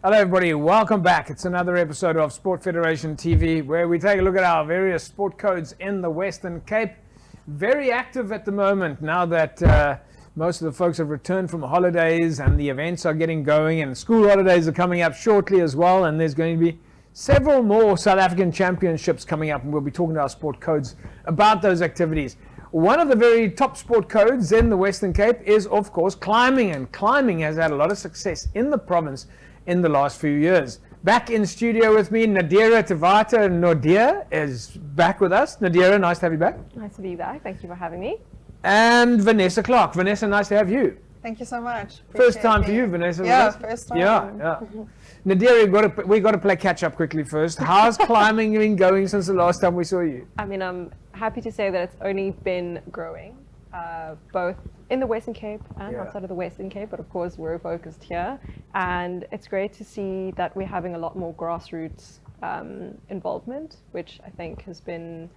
Hello everybody, welcome back. It's another episode of Sport Federation TV where we take a look at our various sport codes in the Western Cape. Very active at the moment now that most of the folks have returned from holidays and the events are getting going and school holidays are coming up shortly as well, and there's going to be several more South African championships coming up, and we'll be talking to our sport codes about those activities. One of the very top sport codes in the Western Cape is of course climbing, and climbing has had a lot of success in the province in the last few years. Back in studio with me, Nadira Tavata Nordia is back with us. Nadira, nice to have you back. Nice to be back. Thank you for having me. And Vanessa Clark. Vanessa, nice to have you. Thank you so much. First time for you, Vanessa. Yeah, first time. Yeah. Nadira, we got to play catch up quickly first. How's climbing been going since the last time we saw you? I mean, I'm happy to say that it's only been growing, both in the Western Cape and outside of the Western Cape, but of course we're focused here. And it's great to see that we're having a lot more grassroots involvement, which I think has been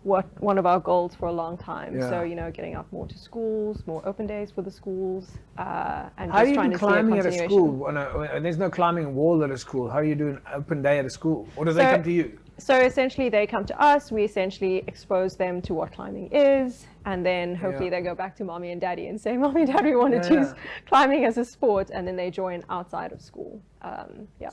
one of our goals for a long time. Yeah. So, getting up more to schools, more open days for the schools, and How just do you trying do to see a climbing at a continuation. school? When there's no climbing wall at a school. How do you do an open day at a school? Or do they come to you? So essentially they come to us, we essentially expose them to what climbing is, and then hopefully they go back to mommy and daddy and say, mommy and dad, we want to choose climbing as a sport, and then they join outside of school.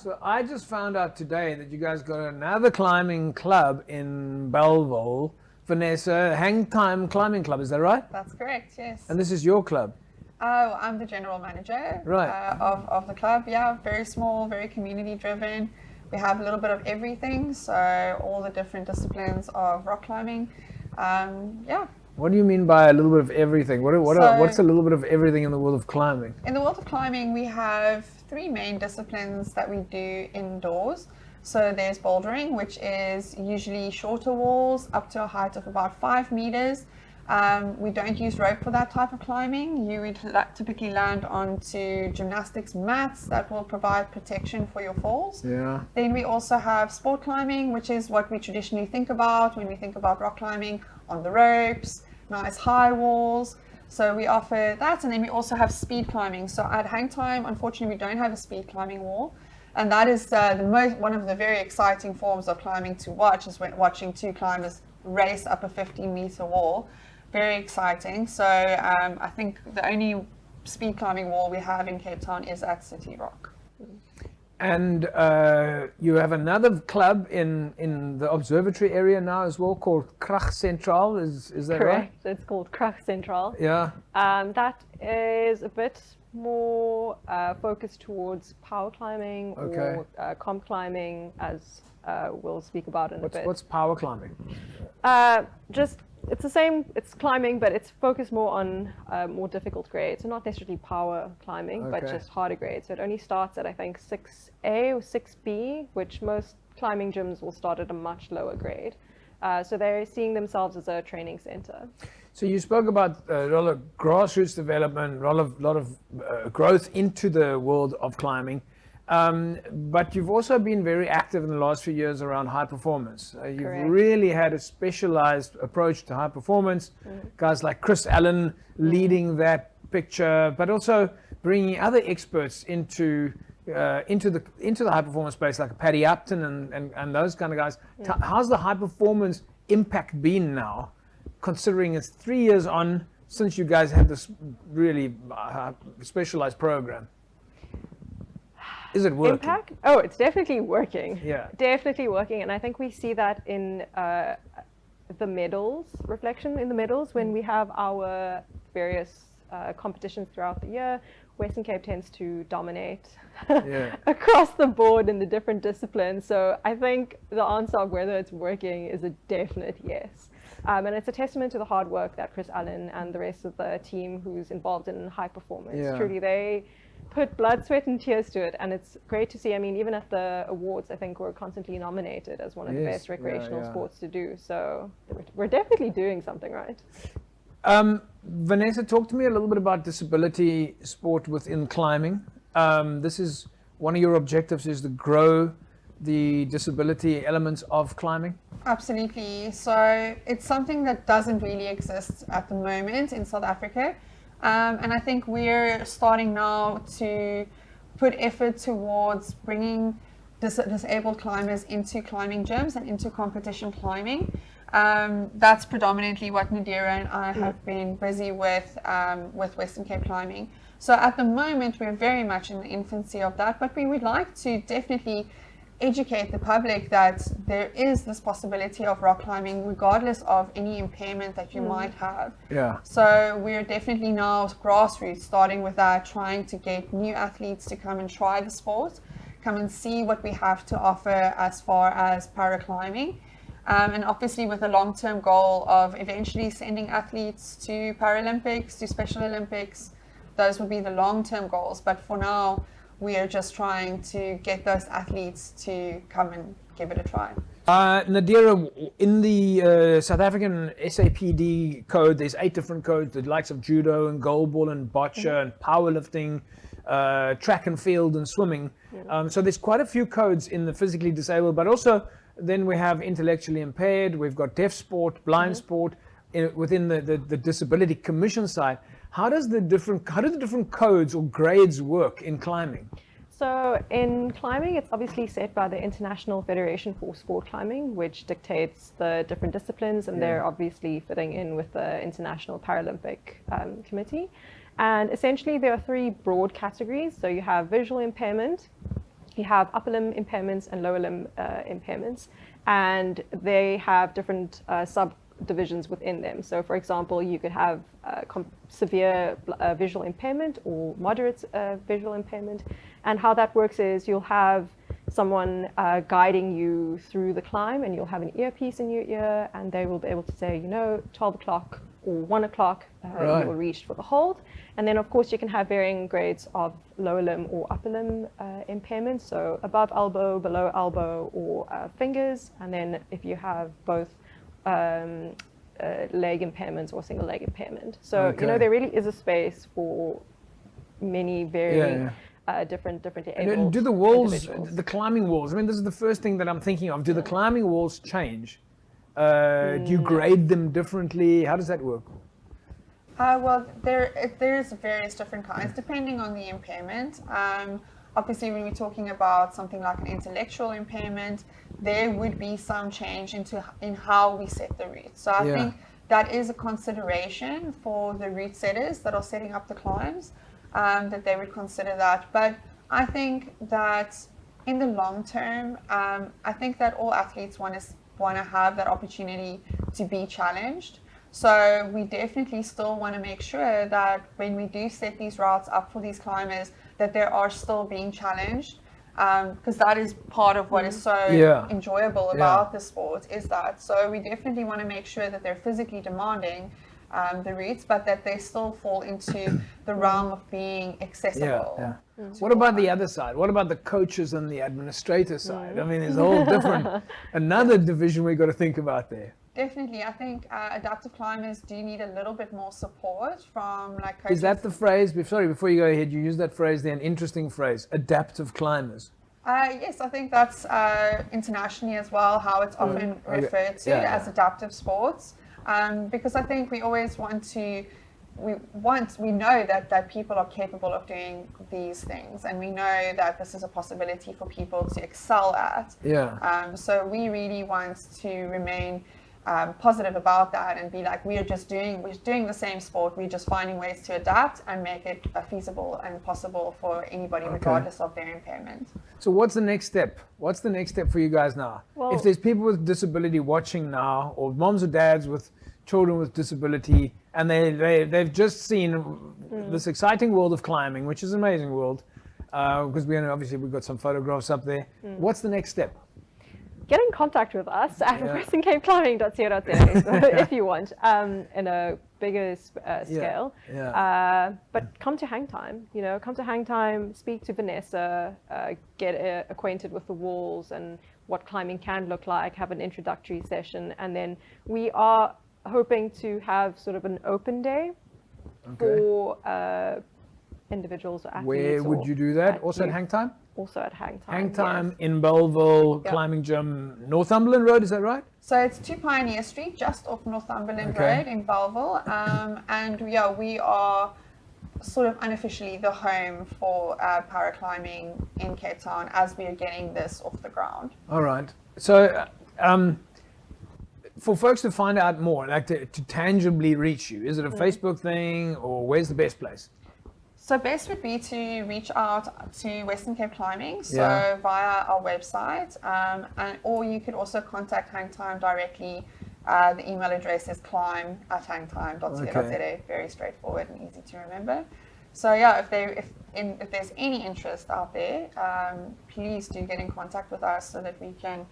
So I just found out today that you guys got another climbing club in Belleville. Vanessa, Hang Time Climbing Club, is that right? That's correct, yes. And this is your club? Oh, I'm the general manager of the club. Yeah, very small, very community driven. We have a little bit of everything, so all the different disciplines of rock climbing. What do you mean by a little bit of everything? What's a little bit of everything in the world of climbing? In the world of climbing, we have three main disciplines that we do indoors. So there's bouldering, which is usually shorter walls up to a height of about 5 meters. We don't use rope for that type of climbing. You would typically land onto gymnastics mats that will provide protection for your falls. Yeah. Then we also have sport climbing, which is what we traditionally think about when we think about rock climbing, on the ropes, nice high walls. So we offer that, and then we also have speed climbing. So at Hang Time, unfortunately, we don't have a speed climbing wall. And that is one of the very exciting forms of climbing to watch, is when watching two climbers race up a 15-meter wall. Very exciting. So I think the only speed climbing wall we have in Cape Town is at City Rock. And you have another club in the observatory area now as well, called Krag Central. Is that Correct. right? It's called Krag Central. Yeah. That is a bit more focused towards power climbing or comp climbing, as we'll speak about in a bit. What's power climbing? It's the same, it's climbing, but it's focused more on more difficult grades. So not necessarily power climbing, but just harder grades. So it only starts at, I think, 6A or 6B, which most climbing gyms will start at a much lower grade. So they're seeing themselves as a training center. So you spoke about a lot of grassroots development, a lot of growth into the world of climbing. But you've also been very active in the last few years around high performance. You've really had a specialized approach to high performance. Guys like Chris Allen leading that picture, but also bringing other experts into the high performance space, like Paddy Upton and those kind of guys. How's the high performance impact been now, considering it's 3 years on since you guys had this really specialized program? Is it working? Impact? Oh, it's definitely working. Yeah. Definitely working. And I think we see that in the medals, reflection in the medals, when we have our various competitions throughout the year. Western Cape tends to dominate across the board in the different disciplines. So I think the answer of whether it's working is a definite yes. And it's a testament to the hard work that Chris Allen and the rest of the team who's involved in high performance. Truly, they put blood, sweat and tears to it, and it's great to see. I mean, even at the awards, I think we're constantly nominated as one of the best recreational sports to do. So we're definitely doing something right. Vanessa, talk to me a little bit about disability sport within climbing. This is one of your objectives, is to grow the disability elements of climbing. Absolutely. So it's something that doesn't really exist at the moment in South Africa. And I think we're starting now to put effort towards bringing disabled climbers into climbing gyms and into competition climbing. That's predominantly what Nadira and I have been busy with Western Cape Climbing. So at the moment, we're very much in the infancy of that, but we would like to definitely educate the public that there is this possibility of rock climbing regardless of any impairment that you might have. Yeah. So we're definitely now grassroots starting with that, trying to get new athletes to come and try the sport, come and see what we have to offer as far as paraclimbing. And obviously with a long-term goal of eventually sending athletes to Paralympics, to Special Olympics. Those would be the long-term goals. But for now, we are just trying to get those athletes to come and give it a try. Nadira, in the South African SAPD code, there's 8 different codes, the likes of judo and goalball and boccia and powerlifting, track and field and swimming. So there's quite a few codes in the physically disabled, but also then we have intellectually impaired, we've got deaf sport, blind sport, within the disability commission side. How do the different codes or grades work in climbing? So in climbing, it's obviously set by the International Federation for Sport Climbing, which dictates the different disciplines, and they're obviously fitting in with the International Paralympic Committee. And essentially there are 3 broad categories. So you have visual impairment, you have upper limb impairments and lower limb impairments, and they have different subdivisions within them. So for example, you could have severe visual impairment or moderate visual impairment, and how that works is you'll have someone guiding you through the climb, and you'll have an earpiece in your ear, and they will be able to say, 12 o'clock or 1 o'clock you'll reach for the hold. And then of course you can have varying grades of lower limb or upper limb impairments, so above elbow, below elbow, or fingers. And then if you have both leg impairments or single leg impairment. So there really is a space for many varying different disabled And do the walls, individuals. the climbing walls, I mean, this is the first thing that I'm thinking of. Do the climbing walls change? Do you grade them differently? How does that work? Well, there's various different kinds depending on the impairment. Obviously, when we're talking about something like an intellectual impairment, there would be some change in how we set the routes. So I think that is a consideration for the route setters that are setting up the climbs, that they would consider that. But I think that in the long term, I think that all athletes want to have that opportunity to be challenged. So we definitely still want to make sure that when we do set these routes up for these climbers, that they are still being challenged, because that is part of what is so enjoyable about the sport, is that. So we definitely want to make sure that they're physically demanding the routes, but that they still fall into the realm of being accessible. What about the other side? What about the coaches and the administrator side? I mean, there's a whole different, another division we've got to think about there. Definitely, I think adaptive climbers do need a little bit more support from coaches. Is that the phrase? Sorry, before you go ahead, you use that phrase there, an interesting phrase, adaptive climbers. Yes, I think that's internationally as well, how it's often referred to as adaptive sports. Because I think we always we know that people are capable of doing these things, and we know that this is a possibility for people to excel at. So we really want to remain positive about that and be like, we're doing the same sport, we're just finding ways to adapt and make it feasible and possible for anybody regardless of their impairment. So what's the next step? What's the next step for you guys now? Well, if there's people with disability watching now, or moms or dads with children with disability, and they've just seen this exciting world of climbing, which is an amazing world, because we've got some photographs up there. What's the next step? Get in contact with us at westerncapeClimbing.co.za if you want, in a bigger scale. But come to hang time, come to hang time, speak to Vanessa, get acquainted with the walls and what climbing can look like, have an introductory session, and then we are hoping to have sort of an open day for individuals or athletes. Where would you do that? Also at hang time? Also at hang time. Hang time in Belleville, climbing gym, Northumberland Road, is that right? So it's 2 Pioneer Street, just off Northumberland Road in Belleville. And we are sort of unofficially the home for paraclimbing in Cape Town as we are getting this off the ground. All right. So, for folks to find out more, like to tangibly reach you, is it a Facebook thing, or where's the best place? So best would be to reach out to Western Cape Climbing, so Yeah. via our website, or you could also contact Hang Time directly. The email address is climb@hangtime.co.za. Okay. Very straightforward and easy to remember. So yeah, if there's any interest out there, please do get in contact with us so that we can.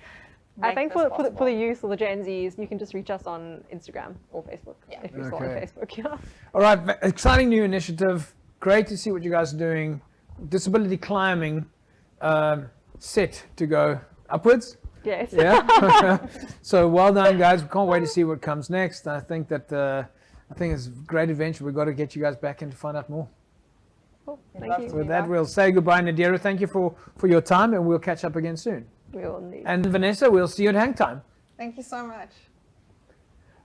I make think this for the possible. youth or the Gen Zs, you can just reach us on Instagram or Facebook. Yeah. If you're still on Okay. Facebook, yeah. All right, exciting new initiative. Great to see what you guys are doing. Disability climbing, set to go upwards. Yes. Yeah. So well done, guys. We can't wait to see what comes next. I think that it's a great adventure. We've got to get you guys back in to find out more. Cool. We'd Thank love you. to. With that, we'll say goodbye, Nadira. Thank you for your time, and we'll catch up again soon. We will need. And Vanessa, we'll see you at Hang Time. Thank you so much.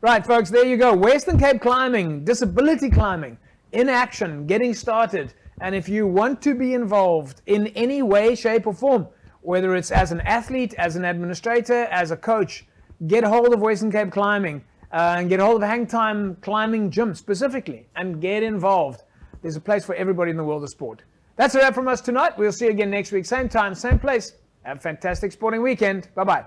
Right, folks, there you go. Western Cape climbing, disability climbing, in action, getting started. And if you want to be involved in any way, shape, or form, whether it's as an athlete, as an administrator, as a coach, get hold of Western Cape Climbing and get hold of Hang Time Climbing Gym specifically and get involved. There's a place for everybody in the world of sport. That's a wrap from us tonight. We'll see you again next week. Same time, same place. Have a fantastic sporting weekend. Bye-bye.